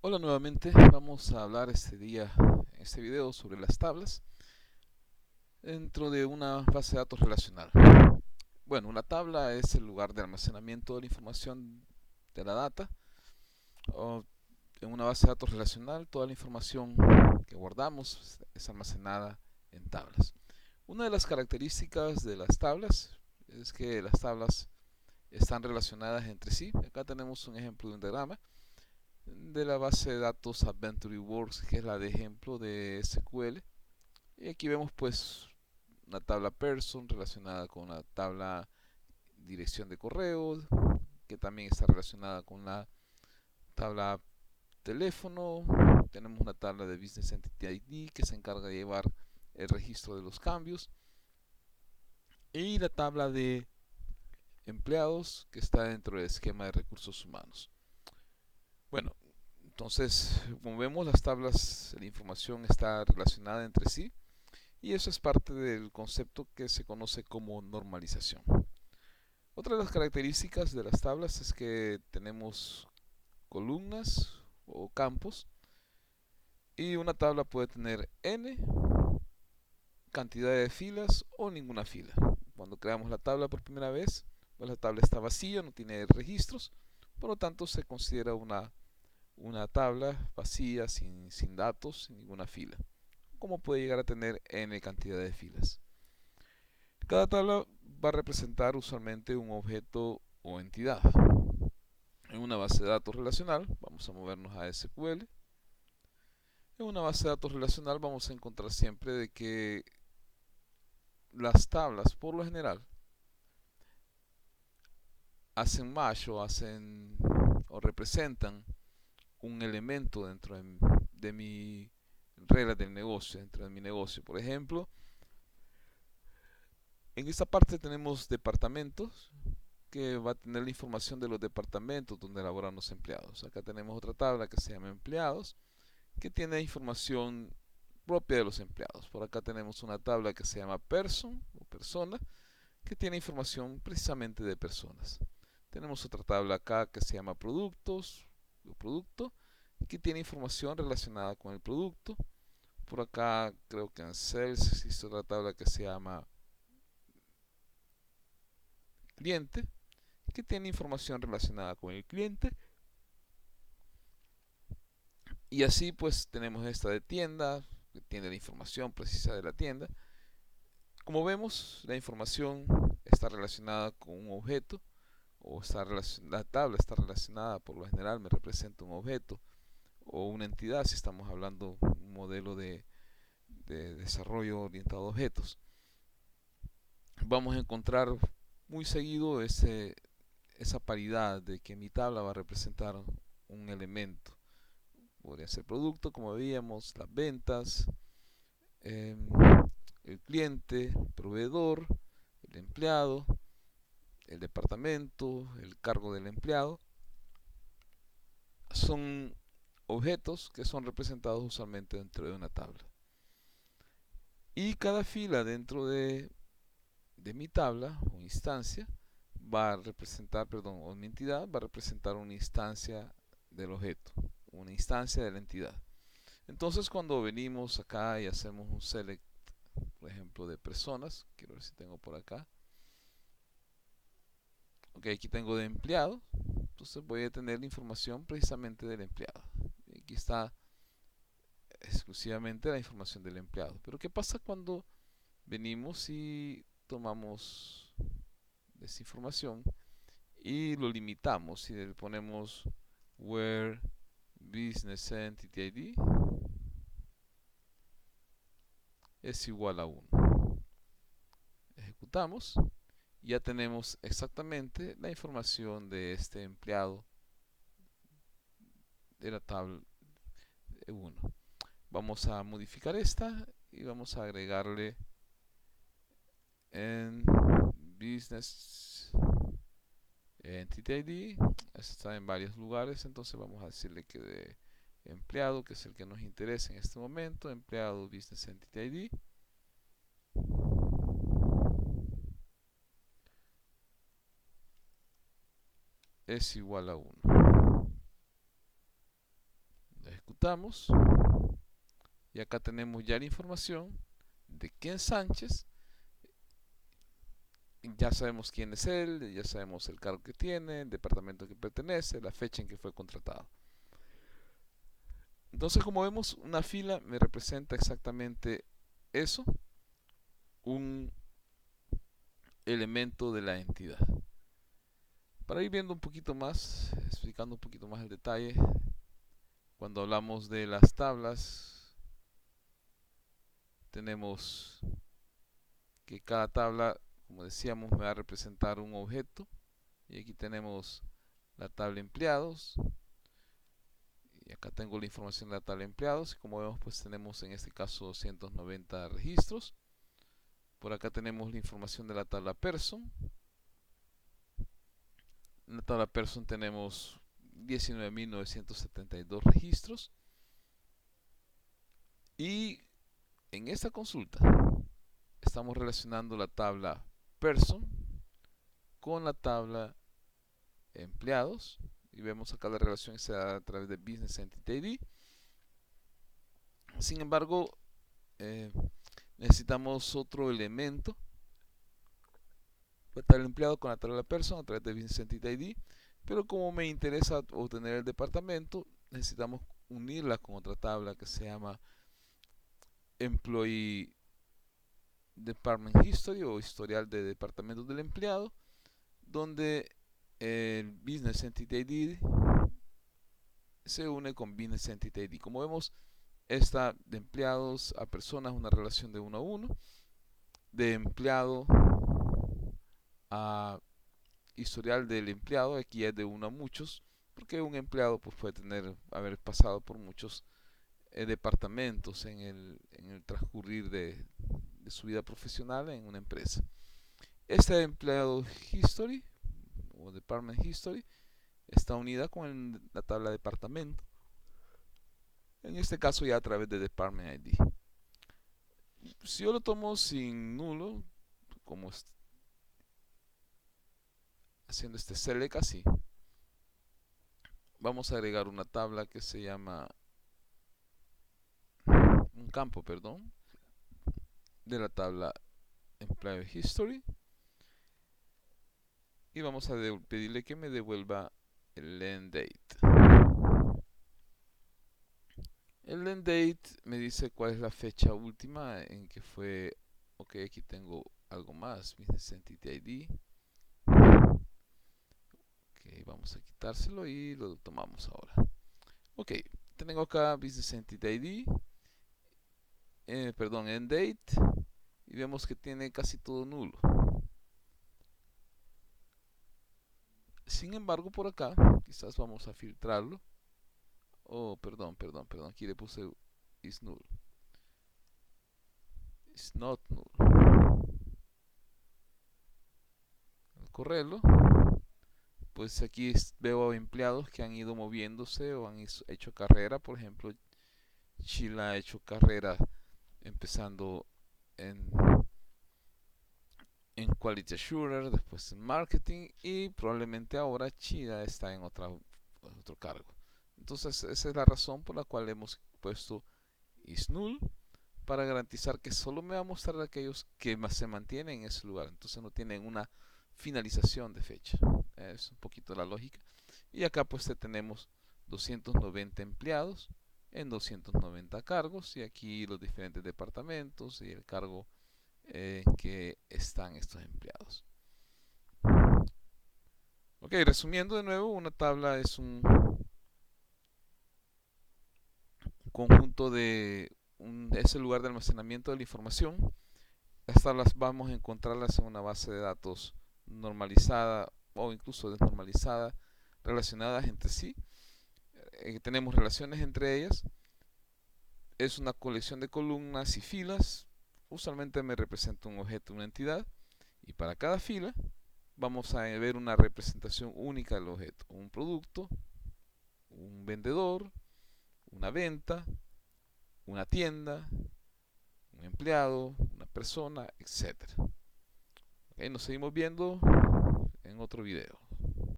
Hola nuevamente, vamos a hablar en este video sobre las tablas dentro de una base de datos relacional. Bueno, una tabla es el lugar de almacenamiento de la información de la data, o en una base de datos relacional toda la información que guardamos es almacenada en tablas. Una de las características de las tablas es que las tablas están relacionadas entre sí. Acá tenemos un ejemplo de un diagrama de la base de datos Adventure Works, que es la de ejemplo de SQL. Y aquí vemos pues una tabla person relacionada con la tabla dirección de correo, que también está relacionada con la tabla teléfono. Tenemos una tabla de Business Entity ID que se encarga de llevar el registro de los cambios. Y la tabla de empleados que está dentro del esquema de recursos humanos. Bueno, entonces, como vemos, las tablas, la información está relacionada entre sí y eso es parte del concepto que se conoce como normalización. Otra de las características de las tablas es que tenemos columnas o campos y una tabla puede tener n cantidad de filas o ninguna fila. Cuando creamos la tabla por primera vez, pues la tabla está vacía, no tiene registros, por lo tanto se considera una tabla vacía, sin datos, sin ninguna fila. Como puede llegar a tener n cantidad de filas. Cada tabla va a representar usualmente un objeto o entidad. En una base de datos relacional, vamos a movernos a SQL. En una base de datos relacional vamos a encontrar siempre de que las tablas, por lo general, hacen match o representan un elemento dentro de mi regla del negocio, dentro de mi negocio. Por ejemplo, en esta parte tenemos departamentos que va a tener la información de los departamentos donde laboran los empleados. Acá tenemos otra tabla que se llama empleados, que tiene información propia de los empleados. Por acá tenemos una tabla que se llama person o persona, que tiene información precisamente de personas. Tenemos otra tabla acá que se llama productos o producto, que tiene información relacionada con el producto. Por acá creo que en sales existe otra tabla que se llama cliente, que tiene información relacionada con el cliente. Y así pues tenemos esta de tienda, que tiene la información precisa de la tienda. Como vemos, la información está relacionada con un objeto, la tabla está relacionada, por lo general me representa un objeto o una entidad si estamos hablando de un modelo de desarrollo orientado a objetos. Vamos a encontrar muy seguido esa paridad de que mi tabla va a representar un elemento. Podría ser producto, como veíamos, las ventas, eh, el cliente, el proveedor, el empleado, el departamento, el cargo del empleado. Son objetos que son representados usualmente dentro de una tabla. Y cada fila dentro de mi tabla o instancia va a representar, perdón, o mi entidad va a representar una instancia del objeto, una instancia de la entidad. Entonces cuando venimos acá y hacemos un select, por ejemplo, de personas, quiero ver si tengo por acá. Ok, aquí tengo de empleado, entonces voy a tener la información precisamente del empleado. Aquí está exclusivamente la información del empleado. Pero ¿qué pasa cuando venimos y tomamos esa información y lo limitamos y le ponemos where business entity ID es igual a 1? Ejecutamos y ya tenemos exactamente la información de este empleado de la tabla 1. Vamos a modificar esta y vamos a agregarle en business entity ID. Está en varios lugares, entonces vamos a decirle que de empleado, que es el que nos interesa en este momento, empleado business entity ID, es igual a 1. ejecutamos y acá tenemos ya la información de Ken Sánchez. Ya sabemos quién es él, ya sabemos el cargo que tiene, el departamento que pertenece, la fecha en que fue contratado. Entonces, como vemos, una fila me representa exactamente eso, un elemento de la entidad. Para ir viendo un poquito más, explicando un poquito más el detalle, cuando hablamos de las tablas, tenemos que cada tabla, como decíamos, me va a representar un objeto. Y aquí tenemos la tabla empleados. Y acá tengo la información de la tabla empleados. Y como vemos, pues tenemos en este caso 290 registros. Por acá tenemos la información de la tabla person. En la tabla person tenemos 19.972 registros. Y en esta consulta estamos relacionando la tabla person con la tabla empleados. Y vemos acá la relación se da a través de Business Entity ID. Sin embargo, necesitamos otro elemento. La tabla empleado con la tabla person a través de Business Entity ID. Pero como me interesa obtener el departamento, necesitamos unirla con otra tabla que se llama Employee Department History o historial de departamentos del empleado, donde el Business Entity ID se une con Business Entity ID. Como vemos, esta de empleados a personas, una relación de 1 a 1, de empleado a historial del empleado, aquí es de 1 a muchos, porque un empleado pues, puede haber pasado por muchos departamentos en el transcurrir de su vida profesional en una empresa. Este empleado history o department history está unida con la tabla departamento, en este caso ya a través de department ID. Si yo lo tomo sin nulo, como haciendo este select así, vamos a agregar una tabla que se llama un campo, perdón, de la tabla Employee History, y vamos a pedirle que me devuelva el end date. El end date me dice cuál es la fecha última en que fue. Ok, aquí tengo algo más, Business Entity ID. Ok, vamos a quitárselo y lo tomamos ahora. Ok, tengo acá Business Entity ID, perdón, end date, y vemos que tiene casi todo nulo. Sin embargo, por acá, quizás vamos a filtrarlo. Oh, perdón, aquí le puse is null. Is not null. Al correrlo, pues aquí veo empleados que han ido moviéndose o han hecho carrera. Por ejemplo, Sheila ha hecho carrera empezando en Quality Assurance, después en Marketing, y probablemente ahora Sheila está en otro cargo. Entonces esa es la razón por la cual hemos puesto is null, para garantizar que solo me va a mostrar aquellos que se mantienen en ese lugar. Entonces no tienen una finalización de fecha. Es un poquito la lógica. Y acá pues tenemos 290 empleados en 290 cargos, y aquí los diferentes departamentos y el cargo en que están estos empleados. Ok, resumiendo de nuevo, una tabla es un conjunto es el lugar de almacenamiento de la información. Estas las vamos a encontrarlas en una base de datos normalizada o incluso desnormalizada, relacionadas entre sí. Tenemos relaciones entre ellas. Es una colección de columnas y filas. Usualmente me representa un objeto, una entidad, y para cada fila vamos a ver una representación única del objeto: un producto, un vendedor, una venta, una tienda, un empleado, una persona, etc. Okay, nos seguimos viendo en otro video.